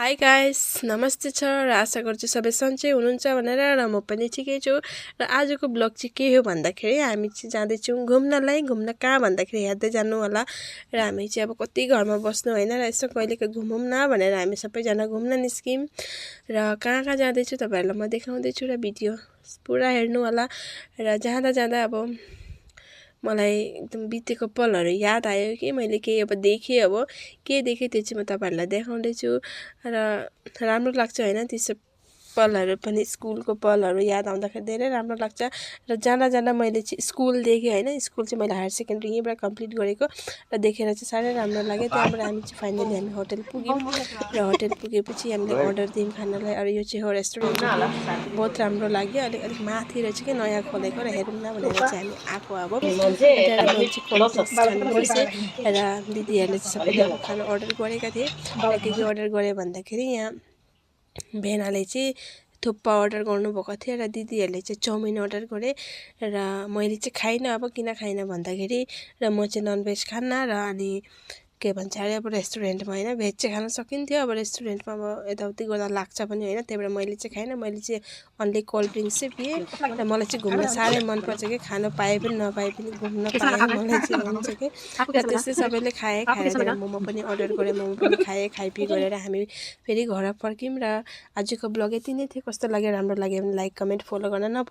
High guys, नमस्ते छ र आशा गर्छु सबै सन्चै हुनुहुन्छ भनेर र म पनि ठिकै छु। र आजको ब्लग चाहिँ के हो भन्दाखेरि हामी चाहिँ जाँदैछौँ घुम्नलाई। घुम्न कहाँ भन्दाखेरि हेर्दै जानु होला। र हामी चाहिँ अब कति घरमा बस्नु होइन र यसो कहिलेको घुमौँ न भनेर हामी सबैजना घुम्न निस्क्यौँ। र कहाँ कहाँ जाँदैछु तपाईँहरूलाई म देखाउँदैछु र भिडियो पुरा हेर्नु होला। र जाँदा जाँदा अब मलाई एकदम बितेको पलहरू याद आयो कि मैले के अब देखेँ, अब के देखेँ त्यो चाहिँ म तपाईँहरूलाई देखाउँदैछु। र राम्रो लाग्छ होइन ती सब पलहरू पनि, स्कुलको पलहरू याद आउँदाखेरि धेरै राम्रो लाग्छ। र जाँदा जाँदा मैले चाहिँ स्कुल देखेँ होइन। स्कुल चाहिँ मैले हायर सेकेन्ड्री यहीँबाट कम्प्लिट गरेको र देखेर चाहिँ साह्रै राम्रो लाग्यो। त्यहाँबाट हामी चाहिँ फाइनली हामी होटल पुग्यौँ र होटल पुगेपछि हामीले अर्डर दियौँ खानालाई। अरू यो चाहिँ हो रेस्टुरेन्ट चाहिँ बहुत राम्रो लाग्यो। अलिक माथि रहेछ कि नयाँ खोलेको र हेरौँ न भनेर चाहिँ हामी आएको। अब त्यहाँबाट मैले चाहिँ कोल्ड ड्रिङ्क्स खानु बिर्सेँ र दिदीहरूले चाहिँ सबैले अब खाना अर्डर गरेका थिए। र के अर्डर गरेँ भन्दाखेरि यहाँ भेनाले चाहिँ थुक्पा अर्डर गर्नुभएको थियो र दिदीहरूले चाहिँ चाउमिन अर्डर गरे। र मैले चाहिँ खाइनँ। अब किन खाइनँ भन्दाखेरि र म चाहिँ ननभेज खान्न र अनि के भन्छ अरे अब रेस्टुरेन्टमा होइन भेज चाहिँ खान सकिन्थ्यो। अब रेस्टुरेन्टमा अब यताउति गर्दा लाग्छ पनि होइन। त्यही भएर मैले चाहिँ खाइनँ। मैले चाहिँ अन्ली कोल्ड ड्रिङ्क्स चाहिँ पिएँ। र मलाई चाहिँ घुम्न साह्रै मनपर्छ कि खानु पाए पनि नपाए पनि घुम्न पाएँ मलाई चाहिँ हुन्छ कि। र त्यस्तै सबैले खाएँ। खाएर त्यहाँबाट मोमो पनि अर्डर गरेँ, मोमो पनि खाएँ। खाइपी गरेर हामी फेरि घर फर्क्यौँ। र आजको ब्लग यति नै थियो। कस्तो लाग्यो, राम्रो लाग्यो भने लाइक कमेन्ट फलो गर्न नभुल्नु।